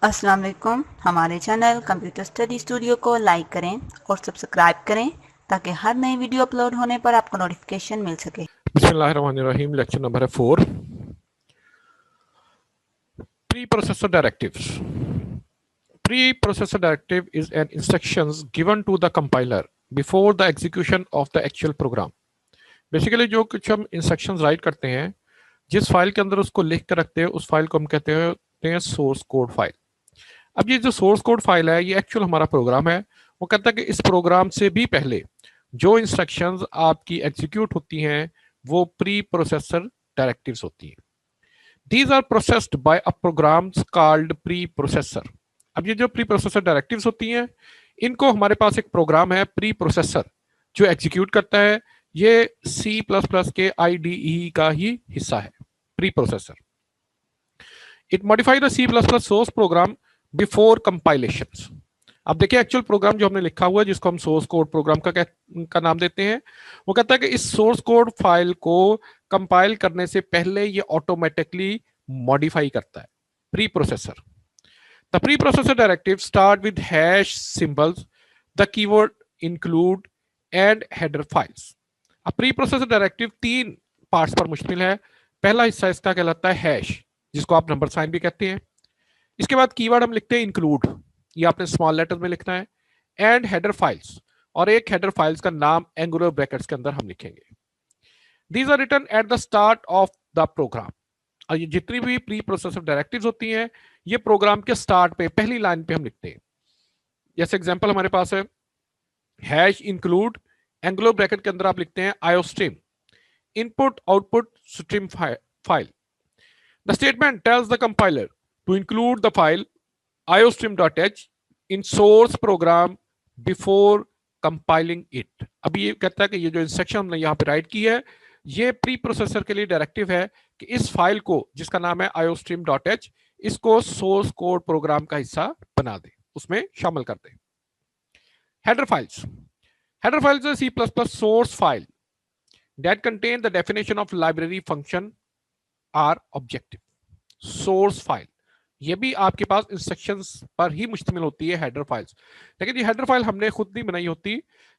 अस्सलाम वालेकुम। हमारे चैनल कंप्यूटर स्टडी स्टूडियो को लाइक करें और सब्सक्राइब करें ताकि हर नई वीडियो अपलोड होने पर आपको नोटिफिकेशन मिल सके। बिस्मिल्लाहिर्रहमानिर्रहीम। लेक्चर नंबर है 4, preprocessor directives. Preprocessor directive is an instructions given to the compiler before the execution of the actual program. Basically जो कुछ हम इंस्ट्रक्शंस राइट करते हैं, जिस फाइल के अंदर उसको लिख कर रखते हैं, उस फाइल को हम कहते हैं सोर्स कोड फाइल। अब ये जो सोर्स कोड फाइल है, ये एक्चुअल हमारा प्रोग्राम है। वो कहता है कि इस प्रोग्राम से भी पहले जो इंस्ट्रक्शंस आपकी एग्जीक्यूट होती हैं वो प्री प्रोसेसर डायरेक्टिव्स होती हैं। These are processed by a programs called preprocessor। अब ये जो प्री प्रोसेसर डायरेक्टिव्स होती हैं, इनको हमारे पास एक प्रोग्राम है प्री प्रोसेसर जो एग्जीक्यूट करता है। ये सी प्लस प्लस के IDE का ही हिस्सा है। Preprocessor it modify the C plus plus source program before compilation. अब देखिए, एक्चुअल प्रोग्राम जो हमने लिखा हुआ है, जिसको हम सोर्स कोड प्रोग्राम का नाम देते हैं, वो कहता है कि इस सोर्स कोड फाइल को कंपाइल करने से पहले ये ऑटोमेटिकली मॉडिफाई करता है। Pre processor the pre processor directive start with hash symbols, the keyword include and header files. अब प्री प्रोसेसर डायरेक्टिव 3 पार्ट्स पर मुश्तमिल है। पहला हिस्सा इसका कहलाता है हैश, जिसको आप नंबर साइन भी कहते हैं। इसके बाद कीवर्ड हम लिखते हैं इंक्लूड, ये आपने स्मॉल लेटर में लिखना है, एंड हेडर फाइल्स, और एक हेडर फाइल्स का नाम एंगुलर ब्रैकेट्स के अंदर हम लिखेंगे। These are written at the start of the program. और ये जितनी भी प्री प्रोसेसर डायरेक्टिव्स होती हैं, ये प्रोग्राम के स्टार्ट पे पहली लाइन पे हम लिखते हैं। जैसे एग्जांपल हमारे पास है हैश इंक्लूड, एंगुलर ब्रैकेट के अंदर आप लिखते हैं iostream, input output stream file. The statement tells the compiler to include the file iostream.h in source program before compiling it। अभी ये कहता है कि ये जो इंस्ट्रक्शन हमने यहाँ पे राइट की है, ये प्री प्रोसेसर के लिए डायरेक्टिव है कि इस फाइल को, जिसका नाम है iostream.h, इसको सोर्स कोड प्रोग्राम का हिस्सा बना दे, उसमें शामिल कर दे। हेडर फाइल्स है C++ source file that contain the definition of library function or objective। Source file ये भी आपके पास इंस्ट्रक्शंस पर ही मुश्तमिल होती है, हेडर फाइल्स। लेकिन ये हेडर फाइल हमने खुद नहीं बनाई होती,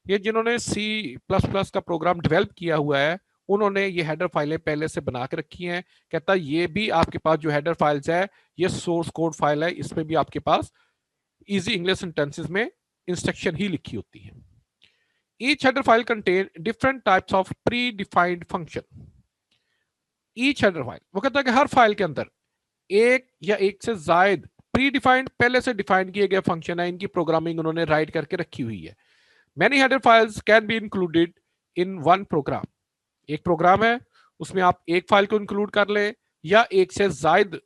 ये जिन्होंने C++ का प्रोग्राम डेवलप किया हुआ है, उन्होंने ये हेडर फाइलें पहले से बना के रखी हैं। कहता है ये भी आपके पास जो हेडर फाइल्स है, ये सोर्स कोड फाइल है, इसमें भी आपके पास इजी इंग्लिश सेंटेंसेस में इंस्ट्रक्शन ही लिखी होती है। Each header file contain different types of pre defined function. Each header file, वो कहता है कि हर फाइल के अंदर एक या एक से जायद प्री डिफाइंड, पहले से डिफाइन किए गए फंक्शन है, इनकी प्रोग्रामिंग उन्होंने राइट करके रखी हुई है। Many header files can be included in one program. एक प्रोग्राम है, उसमें आप एक फाइल को इंक्लूड कर ले या एक से जायद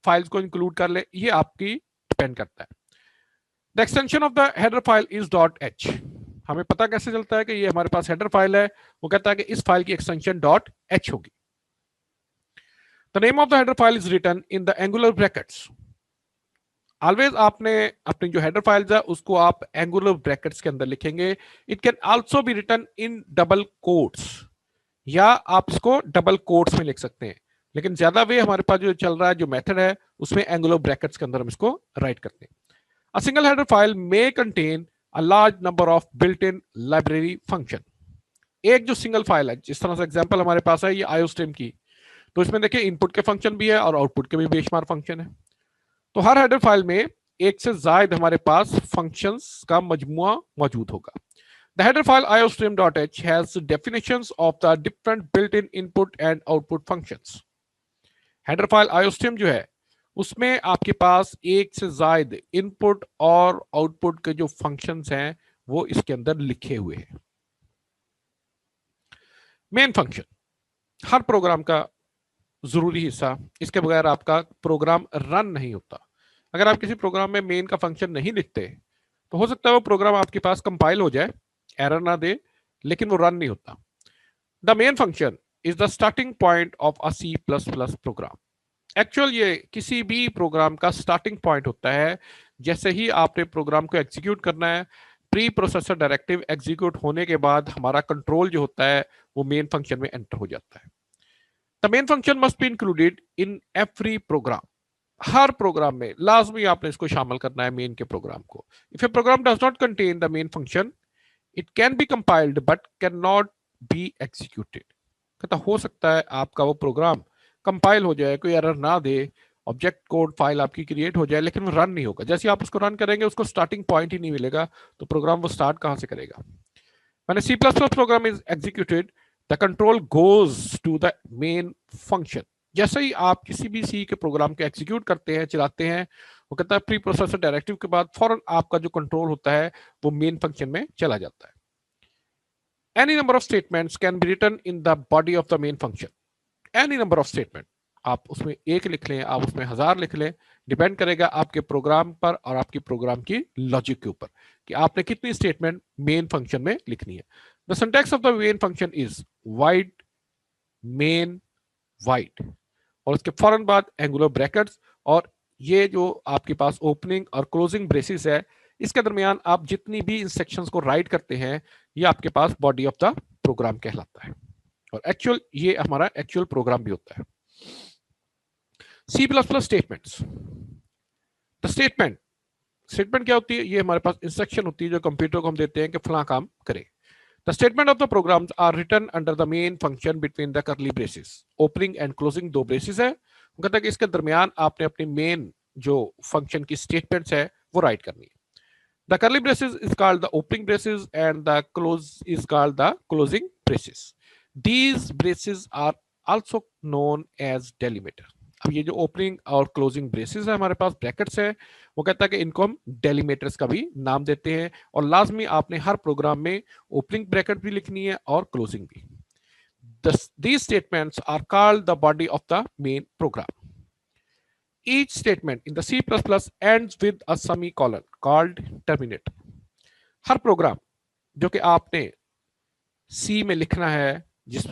फाइल्स को इंक्लूड कर ले, ये आपकी डिपेंड करता है। The extension of the header file is .h। हमें पता कैसे चलता है कि ये हमारे पास हेडर फाइल है? वो कहता है कि इस फाइल की एक्सटेंशन .h होगी। The name of the header file is written in the angular brackets। Always आपने अपनी जो हेडर फाइल्स है उसको आप एंगुलर ब्रैकेट्स के अंदर लिखेंगे। It can also be written in double quotes, या आप इसको डबल कोट्स में लिख सकते हैं, लेकिन ज्यादा वे हमारे पास जो चल रहा है, जो मेथड है, उसमें एंगुलर ब्रैकेट्स के अंदर हम इसको राइट करते हैं। A single header file may contain a large number of built in library function. एक जो सिंगल फाइल है, जिस तरह से एग्जाम्पल हमारे पास है ये आयोस्ट्रीम की, तो इसमें देखिए इनपुट के फंक्शन भी है और आउटपुट के भी बेशुमार फंक्शन है। तो हर हेडर फाइल में एक से ज्यादा हमारे पास फंक्शंस का मजमुआ मौजूद होगा। The header file iostream.h has definitions of the different built-in input and output functions। Header file iostream जो है, उसमें आपके पास एक से ज्यादा इनपुट और आउटपुट के जो फंक्शंस हैं वो इसके अंदर लिखे हुए हैं। मेन फंक्शन हर प्रोग्राम का जरूरी हिस्सा, इसके बगैर आपका प्रोग्राम रन नहीं होता। अगर आप किसी प्रोग्राम में मेन का फंक्शन नहीं लिखते तो हो सकता है वो प्रोग्राम आपके पास कंपाइल हो जाए, एरर ना दे, लेकिन वो रन नहीं होता। The main function is the starting point of a C++ program. Actual ये किसी भी प्रोग्राम का स्टार्टिंग पॉइंट होता है। जैसे ही आपने प्रोग्राम को एग्जीक्यूट करना है, प्री प्रोसेसर डायरेक्टिव एग्जीक्यूट होने के बाद हमारा कंट्रोल जो होता है वो मेन फंक्शन में एंटर हो जाता है। The main function must be included in every program। हर प्रोग्राम में लाजमी आपने इसको शामिल करना है मेन के प्रोग्राम को। If a program does not contain the main function it can be compiled but can not be executed. कहता हो सकता है आपका वो प्रोग्राम कंपाइल हो जाए, कोई एरर ना दे, ऑब्जेक्ट कोड फाइल आपकी क्रिएट हो जाए, लेकिन वो रन नहीं होगा। जैसे आप उसको रन करेंगे उसको स्टार्टिंग पॉइंट ही नहीं मिलेगा, तो प्रोग्राम वो स्टार्ट कहां से करेगा। When a C++ program is executed, the control goes to the main function. जैसे ही आप किसी भी सी के प्रोग्राम को एग्जीक्यूट करते हैं, चलाते हैं, वो कहता है प्री प्रोसेसर डायरेक्टिव के बाद फौरन आपका जो कंट्रोल होता है वो मेन फंक्शन में चला जाता है। Any number of statements can be written in the body of the main function. Any number of statement, आप उसमें एक लिख लें, आप उसमें 1000 लिख लें, डिपेंड करेगा आपके प्रोग्राम पर और आपकी प्रोग्राम की लॉजिक के ऊपर कि आपने कितनी स्टेटमेंट मेन फंक्शन में लिखनी है। The syntax of the main function is wide main wide, और उसके फौरन बाद एंगुलर ब्रैकेट्स, और ये जो आपके पास ओपनिंग और क्लोजिंग ब्रेसिस है, इसके दरमियान आप जितनी भी इंस्ट्रक्शंस को राइट करते हैं ये आपके पास बॉडी ऑफ द प्रोग्राम कहलाता है, और एक्चुअल ये हमारा एक्चुअल प्रोग्राम भी होता है। C++ statements. द स्टेटमेंट क्या होती है? ये हमारे पास इंस्ट्रक्शन होती है जो कंप्यूटर को हम देते हैं कि फला काम करे। The statement of the programs are written under the main function between the curly braces. Opening and closing दो braces है, वो कहता है कि इसके दरमियान आपने अपनी मेन जो फंक्शन की स्टेटमेंट्स है वो राइट करनी है। The curly braces is called the opening braces and the close is called the closing braces. These braces are also known as delimiter. अब ये जो ओपनिंग और क्लोजिंग ब्रेसेस है हमारे पास, ब्रैकेट्स है, वो कहता है कि इनको हम डेलीमीटर्स का भी नाम देते हैं, और लाजमी आपने हर प्रोग्राम में ओपनिंग ब्रैकेट भी लिखनी है और क्लोजिंग भी। These statements are called the body of the main program. Each statement in the C++ ends with a semicolon called terminator. हर प्रोग्राम जो कि आपने सी में लिखना है, जिस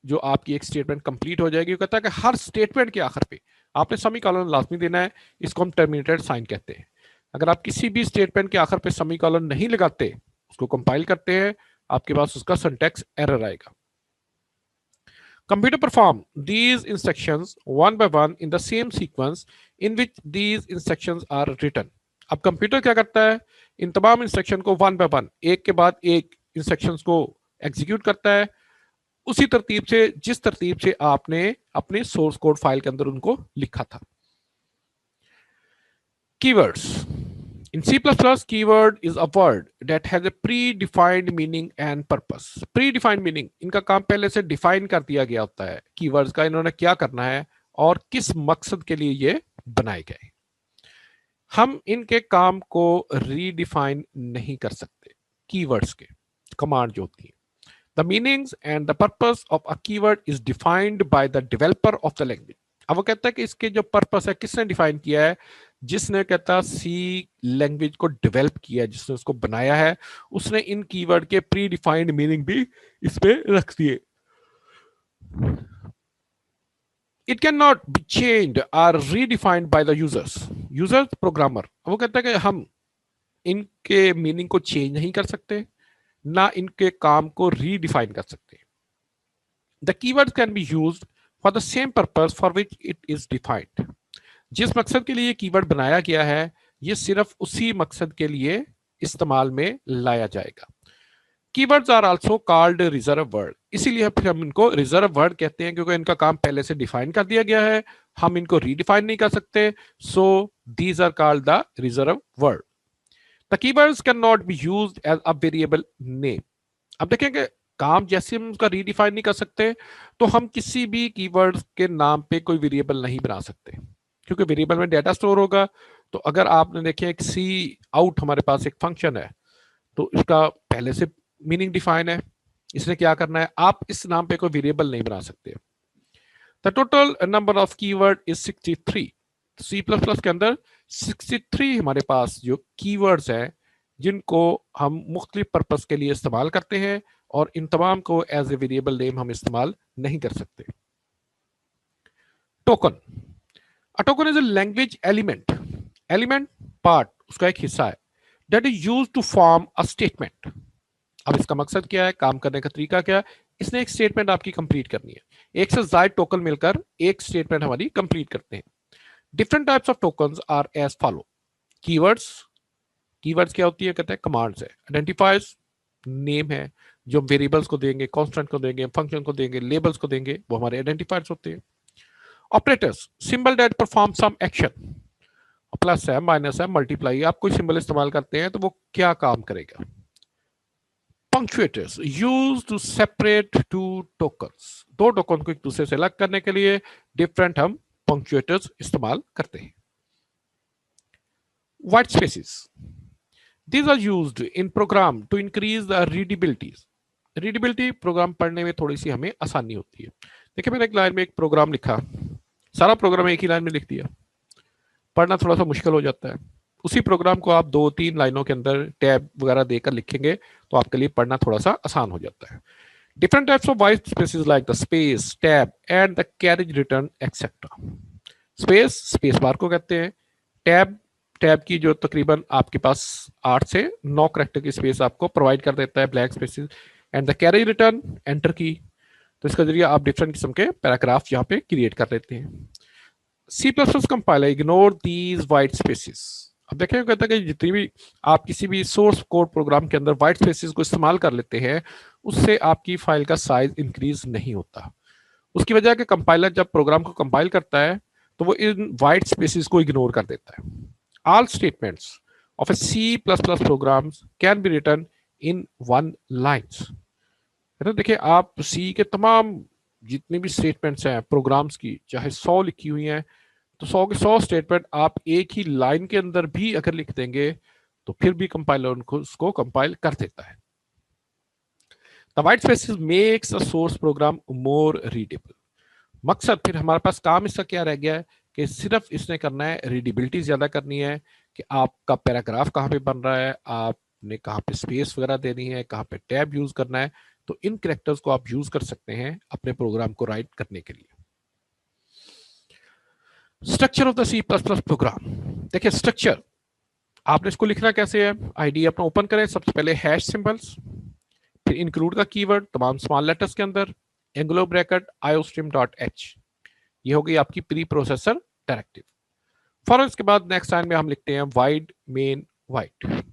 जो आपकी एक स्टेटमेंट कंप्लीट हो जाएगी, वो कहता है कि हर स्टेटमेंट के आखिर पे आपने सेमीकोलन लाजमी देना है, इसको हम टर्मिनेटेड साइन कहते हैं। अगर आप किसी भी स्टेटमेंट के आखिर पे सेमीकोलन नहीं लगाते, उसको कंपाइल करते हैं, आपके पास उसका सिंटैक्स एरर आएगा। Computer perform these instructions one by one in the same sequence in which these instructions are written. अब कंप्यूटर क्या करता है? इन तमाम इंस्ट्रक्शन को वन बाय वन, एक के बाद एक इंस्ट्रक्शंस को एग्जीक्यूट करता है, उसी तरतीब से जिस तरतीब से आपने अपने सोर्स कोड फाइल के अंदर उनको लिखा था। Keywords. In C++, keyword is a word that has a predefined meaning and purpose. Predefined meaning, इनका काम पहले से डिफाइन कर दिया गया होता है। कीवर्ड्स का इन्होंने क्या करना है और किस मकसद के लिए ये बनाए गए। हम इनके काम को रीडिफाइन नहीं कर सकते। कीवर्ड्स के कमांड जो होती है, the meanings and the purpose of a keyword is defined by the developer of the language. अब वो कहता है कि इसके जो पर्पस है किसने डिफाइन किया है? जिसने कहता सी लैंग्वेज को डेवलप किया है, जिसने उसको बनाया है, उसने इन कीवर्ड के प्री डिफाइंड मीनिंग भी इसमें रख दिए। It cannot be changed or redefined by the users. Users programmer, वो कहता है कि हम इनके मीनिंग को चेंज नहीं कर सकते, ना इनके काम को रीडिफाइन कर सकते। The keywords can be used for the same purpose for which it is defined. जिस मकसद के लिए ये कीवर्ड बनाया गया है, ये सिर्फ उसी मकसद के लिए इस्तेमाल में लाया जाएगा। Keywords are also called reserve word, इसीलिए फिर हम इनको रिजर्व वर्ड कहते हैं, क्योंकि इनका काम पहले से डिफाइन कर दिया गया है, हम इनको रीडिफाइन नहीं कर सकते, so these are called the reserve word. The keywords cannot be used as a variable name. अब देखेंगे काम जैसे हम उसका रीडिफाइन नहीं कर सकते, तो हम किसी भी कीवर्ड्स के नाम पे कोई वेरिएबल नहीं बना सकते, क्योंकि वेरिएबल में डेटा स्टोर होगा। तो अगर आपने देखे एक सी आउट हमारे पास एक फंक्शन है, तो इसका पहले से मीनिंग डिफाइन है, इसने क्या करना है, आप इस नाम पे कोई वेरिएबल नहीं बना सकते। The total number of keyword is 63। C++ के अंदर 63 हमारे पास जो कीवर्ड्स हैं जिनको हम मुख्तलिफ पर्पस के लिए इस्तेमाल करते हैं, और इन तमाम को एज ए वेरिएबल नेम हम इस्तेमाल नहीं कर सकते। Token, a token is a language element part, उसका एक हिस्सा है, that is used to form a statement. अब इसका मकसद क्या है, काम करने का तरीका क्या है? इसने एक स्टेटमेंट आपकी कंप्लीट करनी है, एक से ज्यादा टोकन मिलकर एक स्टेटमेंट हमारी कंप्लीट करते हैं। Different types of tokens are as follow. Keywords, keywords क्या होती है, कहते हैं कमांड्स है। आइडेंटिफायर्स, नेम है, जो वेरिएबल्स को देंगे, कांस्टेंट को देंगे, फंक्शन को देंगे, लेबल्स को देंगे, वो हमारे आइडेंटिफायर्स होते हैं। Operators, symbol that perform some action, plus है, माइनस है, मल्टीप्लाई, आप कोई सिंबल इस्तेमाल करते हैं तो वो क्या काम करेगा। Punctuators, use to separate two tokens, दो टोकन को एक दूसरे से अलग करने के लिए डिफरेंट हम पंक्चुएटर्स इस्तेमाल करते हैं। White spaces, these are used in program to increase the readability। Readability, program पढ़ने में थोड़ी सी हमें आसानी होती है। देखिए मैंने एक लाइन में एक प्रोग्राम लिखा, सारा प्रोग्राम एक ही लाइन में लिख दिया, पढ़ना थोड़ा सा मुश्किल हो जाता है। उसी प्रोग्राम को आप 2-3 लाइनों के अंदर टैब वगैरह देकर लिखेंगे तो आपके लिए पढ़ना थोड़ा सा आसान हो जाता है। Different types of white spaces like the space, tab and the carriage return etcetera. Space, space bar को कहते हैं। टैब, टैब की जो तकरीबन आपके पास 8 से 9 कैरेक्टर की स्पेस आपको प्रोवाइड कर देता है, blank spaces. And the carriage return, enter की, तो इसके जरिए आप डिफरेंट किस्म के पैराग्राफ यहाँ पे क्रिएट कर लेते हैं। C++ compiler ignore these white spaces. अब देखें, कहता है कि जितनी भी आप किसी भी सोर्स कोड प्रोग्राम के अंदर वाइट स्पेसेस को इस्तेमाल कर लेते हैं, उससे आपकी फाइल का साइज इंक्रीज नहीं होता। उसकी वजह कि कंपाइलर जब प्रोग्राम को कंपाइल करता है तो वो इन वाइट स्पेसेस को इग्नोर कर देता है। All statements of a C++ programs can be written in one lines। है ना, देखिए आप C के तमाम जितनी भी स्टेटमेंट्स हैं प्रोग्राम्स की, चाहे 100 लिखी हुई हैं, तो 100 के 100 स्टेटमेंट आप एक ही लाइन के अंदर भी अगर लिख देंगे तो फिर भी कंपाइलर उनको उसको कंपाइल कर देता है। The white spaces makes a source program more readable। मकसद फिर हमारे पास काम इसका क्या रह गया है कि सिर्फ इसने करना है, रीडेबिलिटी ज्यादा करनी है कि आपका पैराग्राफ कहाँ पे बन रहा है, आपने कहाँ पे स्पेस वगैरह देनी है, कहाँ पे टैब यूज करना है, तो इन कैरेक्टर्स को आप यूज कर सकते हैं अपने प्रोग्राम को राइट करने के लिए। Structure of the C++ program, देखिए स्ट्रक्चर आपने इसको लिखना कैसे है। आईडी अपना ओपन करें, सबसे पहले हैश सिंबल्स, फिर इंक्लूड का कीवर्ड तमाम स्मॉल लेटर्स के अंदर, एंगुलर ब्रैकेट iostream.h, ये हो गई आपकी प्री प्रोसेसर डायरेक्टिव। फौरन इसके बाद नेक्स्ट लाइन में हम लिखते हैं वाइड मेन वाइड,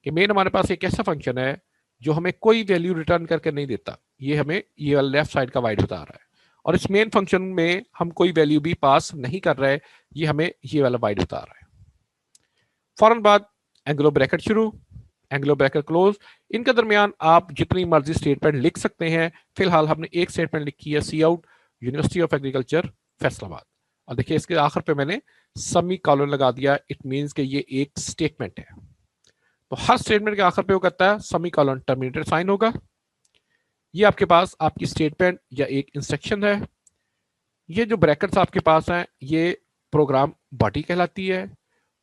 कि मेन हमारे पास एक ऐसा फंक्शन है जो हमें कोई वैल्यू रिटर्न करके नहीं देता, ये हमें ये लेफ्ट साइड का वाइड बता रहा है, और इस मेन फंक्शन में हम कोई वैल्यू भी पास नहीं कर रहे, ये हमें ये वाला वाइड बता रहा है। फौरन बाद एंगुलर ब्रैकेट शुरू, एंगुलर ब्रैकेट क्लोज, इनके दरमियान आप जितनी मर्जी स्टेटमेंट लिख सकते हैं। फिलहाल हमने एक स्टेटमेंट लिखी है, see out university of agriculture Faisalabad, और देखिए इसके आखिर पे मैंने सेमी कॉलन लगा दिया, इट मींस कि ये एक स्टेटमेंट है। तो हर स्टेटमेंट के आखिर पे वो कहता है सेमी कॉलन टर्मिनेटर साइन होगा। ये आपके पास आपकी स्टेटमेंट या एक इंस्ट्रक्शन है। ये जो ब्रैकेट्स आपके पास हैं ये प्रोग्राम बॉडी कहलाती है,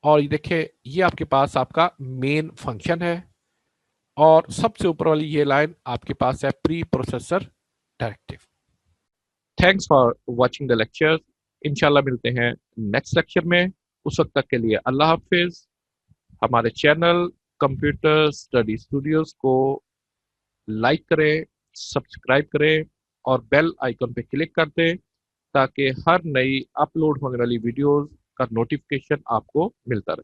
और ये देखिए ये आपके पास आपका मेन फंक्शन है, और सबसे ऊपर वाली ये लाइन आपके पास है preprocessor directive. Thanks for watching the lecture. इंशाल्लाह मिलते हैं नेक्स्ट लेक्चर में, उस वक्त तक के लिए अल्लाह हाफिज। हमारे चैनल कंप्यूटर स्टडी स्टूडियोज को लाइक करें, सब्सक्राइब करें और बेल आइकन पे क्लिक कर दें ताकि हर नई अपलोड होने वाली वीडियोस का नोटिफिकेशन आपको मिलता रहे।